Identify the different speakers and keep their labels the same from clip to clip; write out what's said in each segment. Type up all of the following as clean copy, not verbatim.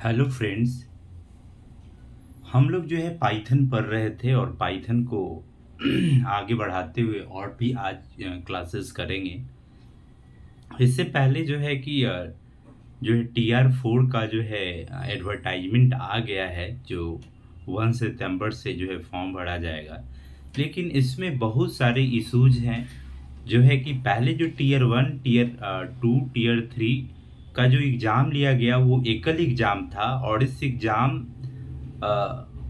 Speaker 1: Hello friends. हम लोग जो है पाइथन पढ़ रहे थे और पाइथन को आगे बढ़ाते हुए और भी आज क्लासेस करेंगे। इससे पहले जो है कि जो है TR4 का जो है एडवर्टाइजमेंट आ गया है, जो 1 सितंबर से जो है फॉर्म भरा जाएगा। लेकिन इसमें बहुत सारे इश्यूज हैं। जो है कि पहले जो टीयर 1 टीयर 2 टीयर 3 का जो एग्ज़ाम लिया गया वो एकल एग्ज़ाम था, और इस एग्ज़ाम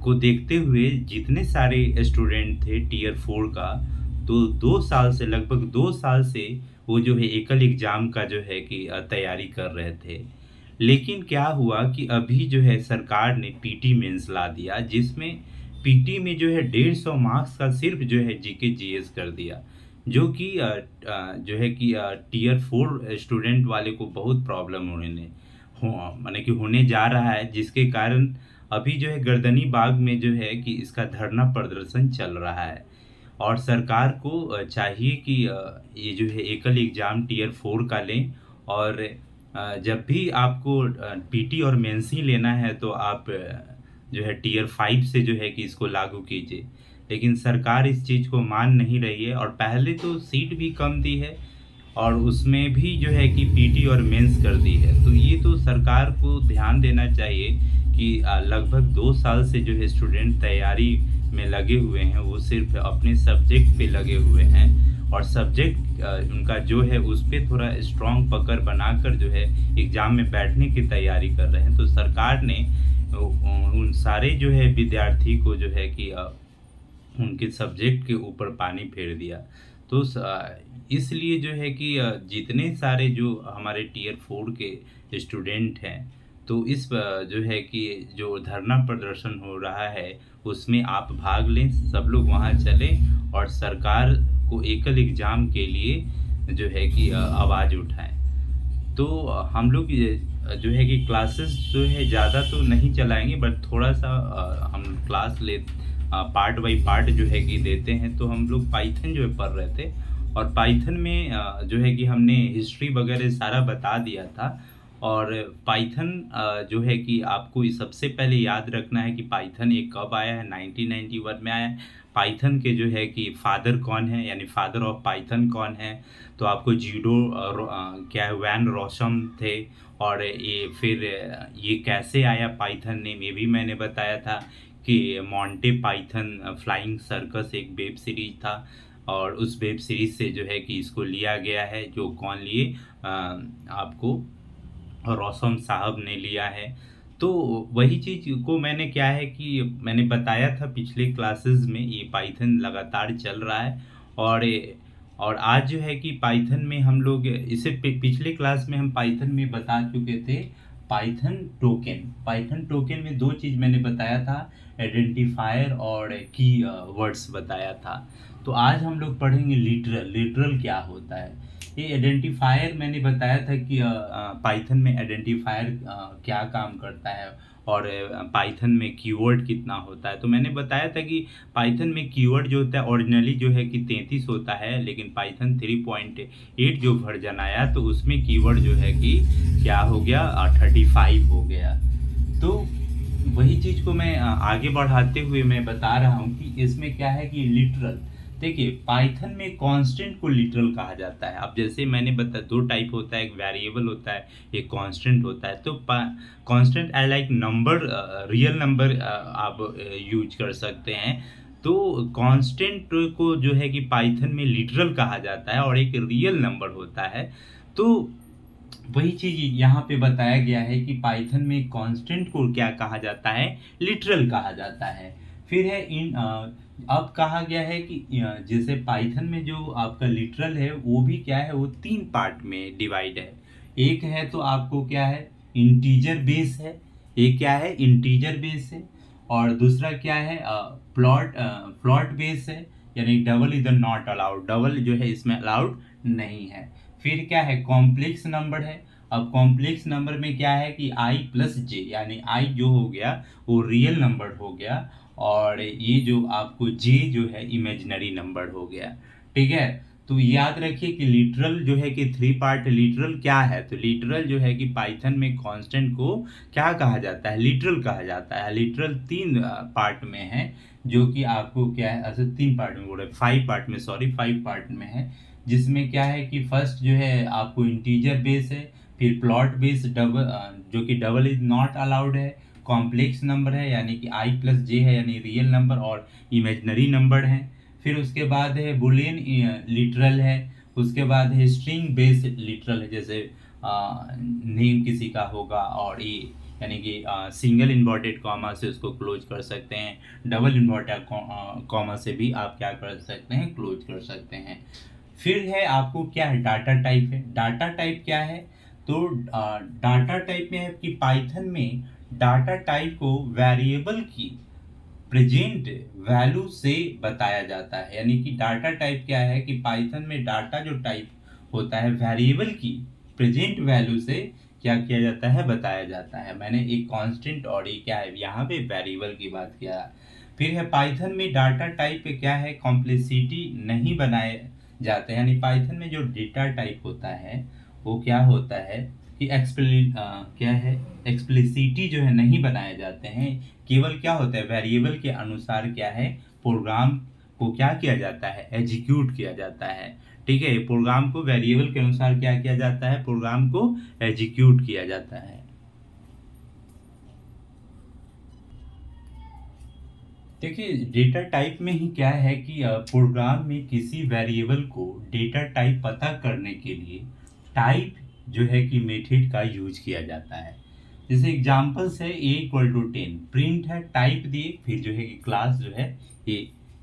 Speaker 1: को देखते हुए जितने सारे स्टूडेंट थे टीयर 4 का, तो 2 साल से, लगभग 2 साल से वो जो है एकल एग्ज़ाम का जो है कि तैयारी कर रहे थे। लेकिन क्या हुआ कि अभी जो है सरकार ने पीटी मेंस ला दिया, जिसमें पीटी में जो है 150 मार्क्स का सिर्फ जो है जीके जीएस कर दिया, जो कि जो है कि टीयर 4 स्टूडेंट वाले को बहुत प्रॉब्लम होने हो माने कि होने जा रहा है, जिसके कारण अभी जो है गर्दनी बाग में जो है कि इसका धरना प्रदर्शन चल रहा है। और सरकार को चाहिए कि ये जो है एकल एग्ज़ाम टीयर 4 का लें, और जब भी आपको पीटी और मेंस ही लेना है तो आप जो है टीयर 5 से जो है कि इसको लागू कीजिए। लेकिन सरकार इस चीज़ को मान नहीं रही है, और पहले तो सीट भी कम दी है और उसमें भी जो है कि पीटी और मेंस कर दी है। तो ये तो सरकार को ध्यान देना चाहिए कि लगभग 2 साल से जो है स्टूडेंट तैयारी में लगे हुए हैं, वो सिर्फ़ अपने सब्जेक्ट पे लगे हुए हैं, और सब्जेक्ट उनका जो है उस पे थोड़ा स्ट्रॉन्ग पकड़ बनाकर जो है एग्ज़ाम में बैठने की तैयारी कर रहे हैं। तो सरकार ने उन सारे जो है विद्यार्थी को जो है कि उनके सब्जेक्ट के ऊपर पानी फेर दिया। तो इसलिए जो है कि जितने सारे जो हमारे टीयर 4 के स्टूडेंट हैं, तो इस जो है कि जो धरना प्रदर्शन हो रहा है, उसमें आप भाग लें, सब लोग वहाँ चलें और सरकार को एकल एग्ज़ाम के लिए जो है कि आवाज़ उठाएँ। तो हम लोग ये जो है कि क्लासेस जो है ज़्यादा तो नहीं चलाएँगे, बट थोड़ा-सा हम क्लास पार्ट बाय पार्ट जो है कि देते हैं। तो हम लोग पाइथन जो है पढ़ रहे थे, और पाइथन में जो है कि हमने हिस्ट्री वगैरह सारा बता दिया था। और पाइथन जो है कि आपको ये सबसे पहले याद रखना है कि पाइथन ये कब आया है, 1991 में आया है। पाइथन के जो है कि फादर कौन है, यानी फादर ऑफ पाइथन कौन है। तो आपको जीडो क्या है, वैन रॉसम थे। और ये फिर ये कैसे आया पाइथन नेम, ये भी मैंने बताया था कि मोंटे पाइथन फ्लाइंग सर्कस एक वेब सीरीज था, और उस वेब सीरीज से जो है कि इसको लिया गया है। जो कौन लिए, आपको रौसम साहब ने लिया है। तो वही चीज़ को मैंने क्या है कि मैंने बताया था पिछले क्लासेस में, ये पाइथन लगातार चल रहा है। और और आज जो है कि पाइथन में हम लोग इसे पिछले क्लास में हम पाइथन में बता चुके थे। पाइथन टोकन में दो चीज़ मैंने बताया था, आइडेंटिफायर और की वर्ड्स बताया था। तो आज हम लोग पढ़ेंगे लिटरल। लिटरल क्या होता है, ये आइडेंटिफायर मैंने बताया था कि पाइथन में आइडेंटिफायर क्या काम करता है, और पाइथन में कीवर्ड कितना होता है। तो मैंने बताया था कि पाइथन में कीवर्ड जो होता है ओरिजिनली जो है कि 33 होता है, लेकिन पाइथन 3.8 जो वर्जन आया तो उसमें कीवर्ड जो है कि क्या हो गया, 35 हो गया। तो वही चीज़ को मैं आगे बढ़ाते हुए मैं बता रहा हूँ कि इसमें क्या है कि लिटरल। देखिए, पाइथन में कांस्टेंट को लिटरल कहा जाता है। अब जैसे मैंने बताया, दो टाइप होता है, एक वेरिएबल होता है, एक कांस्टेंट होता है। तो constant I like number, real number आप यूज कर सकते हैं। तो कांस्टेंट को जो है कि पाइथन में लिटरल कहा जाता है, और एक रियल नंबर होता है। तो वही चीज़ यहाँ पे बताया गया है कि पाइथन में कांस्टेंट को क्या कहा जाता है, लिटरल कहा जाता है। फिर है अब कहा गया है कि जैसे पाइथन में जो आपका लिटरल है वो भी क्या है, वो 3 पार्ट में डिवाइड है। एक है तो आपको क्या है, इंटीजर बेस है। एक क्या है, इंटीजर बेस है। और दूसरा क्या है, फ्लॉट बेस है, यानी डबल इधर नॉट अलाउड, डबल जो है इसमें अलाउड नहीं है। फिर क्या है, कॉम्प्लेक्स नंबर है। अब कॉम्प्लेक्स नंबर में क्या है कि i प्लस जे, यानी i जो हो गया वो रियल नंबर हो गया, और ये जो आपको j जो है इमेजिनरी नंबर हो गया। ठीक है। तो याद रखिए कि लिटरल जो है कि 3 पार्ट लिटरल क्या है? तो लिटरल जो है कि पाइथन में कांस्टेंट को क्या कहा जाता है? लिटरल कहा जाता है। लिटरल 3 पार्ट में है, जो कि आपको क्या है, अच्छा 3 पार्ट में बोल रहे 5 पार्ट में, सॉरी 5 पार्ट में है, जिसमें क्या है कि फर्स्ट जो है आपको इंटीजर बेस है, फिर प्लॉट बेस जो कि डबल इज नॉट अलाउड है, कॉम्प्लेक्स नंबर है यानी कि i प्लस जे है यानी रियल नंबर, और इमेजनरी नंबर है। फिर उसके बाद है बुलियन लिटरल है। उसके बाद है स्ट्रिंग बेस्ड लिटरल है, जैसे नेम किसी का होगा और ये यानी कि सिंगल इन्वर्टेड कॉमा से उसको क्लोज कर सकते हैं, डबल इन्वर्टेड कॉमा से भी आप क्या कर सकते हैं, क्लोज कर सकते हैं। फिर है आपको क्या है, डाटा टाइप है। डाटा टाइप क्या है? तो डाटा टाइप में है कि पाइथन में डाटा टाइप को वेरिएबल की प्रेजेंट वैल्यू से बताया जाता है। यानी कि डाटा टाइप क्या है कि पाइथन में डाटा जो टाइप होता है वेरिएबल की प्रेजेंट वैल्यू से क्या किया जाता है, बताया जाता है। मैंने एक कांस्टेंट और ये क्या है यहाँ पे वेरिएबल की बात किया। फिर है पाइथन में डाटा टाइप पे क्या है, कॉम्प्लेक्सिटी नहीं बनाए जाते हैं। यानी पाइथन में जो डेटा टाइप होता है वो क्या होता है कि क्या है, एक्सप्लिसिटी जो है नहीं बनाए जाते हैं। केवल क्या होता है, वेरिएबल के अनुसार क्या है, प्रोग्राम को क्या किया जाता है, एग्जीक्यूट किया जाता है। ठीक है, प्रोग्राम को वेरिएबल के अनुसार क्या किया जाता है, प्रोग्राम को एग्जीक्यूट किया जाता है। देखिए डेटा टाइप में ही क्या है कि प्रोग्राम में किसी वेरिएबल को डेटा टाइप पता करने के लिए टाइप जो है कि मेथड का यूज किया जाता है। जैसे एग्जांपल्स है a इक्वल टू 10, प्रिंट है, टाइप दिए, फिर जो है कि क्लास जो है ये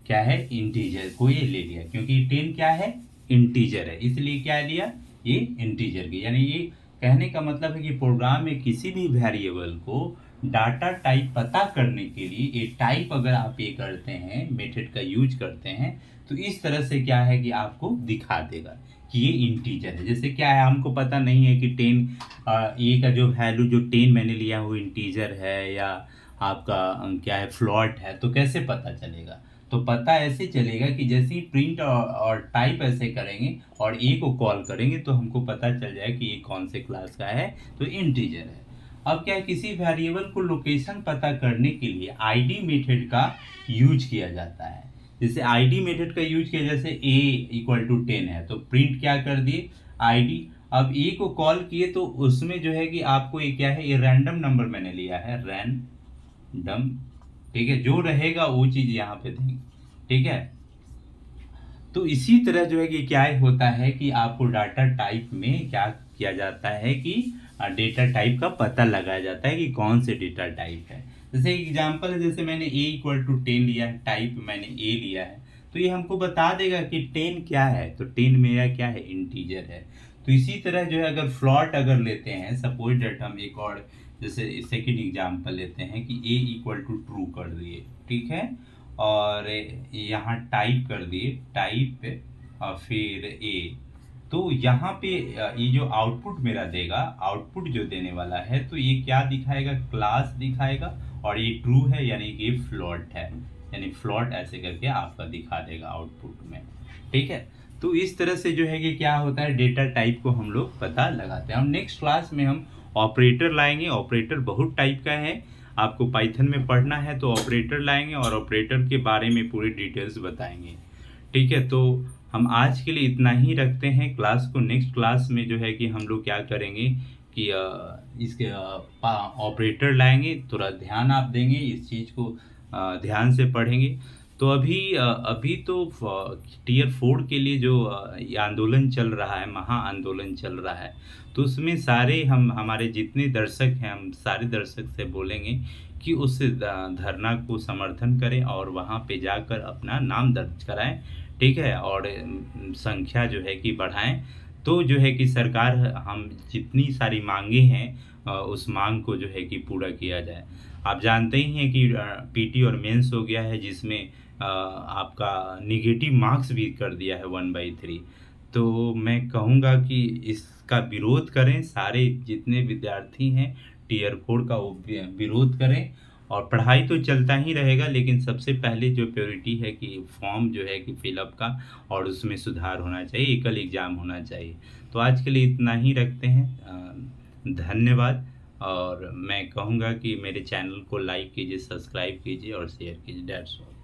Speaker 1: क्या है, इंटीजर को ये ले लिया, क्योंकि 10 क्या है, इंटीजर है, इसलिए क्या लिया, ये इंटीजर की। यानी ये कहने का मतलब है कि प्रोग्राम में किसी भी वेरिएबल को डाटा टाइप पता करने के लिए ये टाइप अगर आप ये करते हैं, मेथड का यूज करते हैं, तो इस तरह से क्या है कि आपको दिखा देगा कि ये इंटीजर है। जैसे क्या है, हमको पता नहीं है कि 10 ए का जो वैल्यू जो 10 मैंने लिया वो इंटीजर है या आपका क्या है, फ्लॉट है, तो कैसे पता चलेगा? तो पता ऐसे चलेगा कि जैसे ही प्रिंट और टाइप ऐसे करेंगे और ए को कॉल करेंगे तो हमको पता चल जाए कि ये कौन से क्लास का है, तो इंटीजर है। अब क्या है, किसी वेरिएबल को लोकेशन पता करने के लिए आईडी मेथड का यूज किया जाता है। जैसे आईडी मेथड का यूज किया, जैसे a इक्वल टू 10 है तो प्रिंट क्या कर दिए, आईडी। अब a को कॉल किए तो उसमें जो है कि आपको ये क्या है, ये रैंडम नंबर मैंने लिया है, रैंडम। ठीक है, जो रहेगा वो चीज यहाँ पे देंगे। ठीक है, तो इसी तरह जो है कि क्या होता है कि आपको डाटा टाइप में क्या किया जाता है कि डेटा टाइप का पता लगाया जाता है कि कौन से डेटा टाइप है। जैसे एग्जांपल है, जैसे मैंने a इक्वल टू 10 लिया है, टाइप मैंने a लिया है, तो ये हमको बता देगा कि 10 क्या है, तो 10 मेरा क्या है, इंटीजर है। तो इसी तरह जो है अगर फ्लॉट अगर लेते हैं, सपोज डेट हम एक और जैसे सेकेंड एग्जांपल लेते हैं कि a इक्वल टू ट्रू कर दिए, ठीक है, और यहाँ टाइप कर दिए, टाइप और फिर ए, तो यहाँ पे ये जो आउटपुट मेरा देगा, आउटपुट जो देने वाला है, तो ये क्या दिखाएगा, क्लास दिखाएगा, और ये ट्रू है यानी कि फ्लॉट है, यानी फ्लॉट ऐसे करके आपका दिखा देगा आउटपुट में। ठीक है, तो इस तरह से जो है कि क्या होता है, डेटा टाइप को हम लोग पता लगाते हैं। और नेक्स्ट क्लास में हम ऑपरेटर लाएंगे। ऑपरेटर बहुत टाइप का है, आपको पाइथन में पढ़ना है तो ऑपरेटर लाएंगे और ऑपरेटर के बारे में पूरी डिटेल्स बताएंगे। ठीक है, तो हम आज के लिए इतना ही रखते हैं क्लास को। नेक्स्ट क्लास में जो है कि हम लोग क्या करेंगे कि इसके ऑपरेटर लाएंगे, थोड़ा ध्यान आप देंगे, इस चीज़ को ध्यान से पढ़ेंगे। तो अभी तो टीयर 4 के लिए जो ये आंदोलन चल रहा है, महा आंदोलन चल रहा है, तो उसमें सारे हम हमारे जितने दर्शक हैं, हम सारे दर्शक से बोलेंगे कि उस धरना को समर्थन करें और वहाँ पे जाकर अपना नाम दर्ज कराएं। ठीक है, और संख्या जो है कि बढ़ाएं, तो जो है कि सरकार, हम जितनी सारी मांगे हैं उस मांग को जो है कि पूरा किया जाए। आप जानते ही हैं कि पीटी और मेंस हो गया है, जिसमें आपका निगेटिव मार्क्स भी कर दिया है 1/3। तो मैं कहूँगा कि इसका विरोध करें, सारे जितने विद्यार्थी हैं टीयर 4 का वो विरोध करें और पढ़ाई तो चलता ही रहेगा, लेकिन सबसे पहले जो प्रायोरिटी है कि फॉर्म जो है कि फिलअप का और उसमें सुधार होना चाहिए, एकल एग्ज़ाम होना चाहिए। तो आज के लिए इतना ही रखते हैं। धन्यवाद। और मैं कहूँगा कि मेरे चैनल को लाइक कीजिए, सब्सक्राइब कीजिए और शेयर कीजिए। That's all.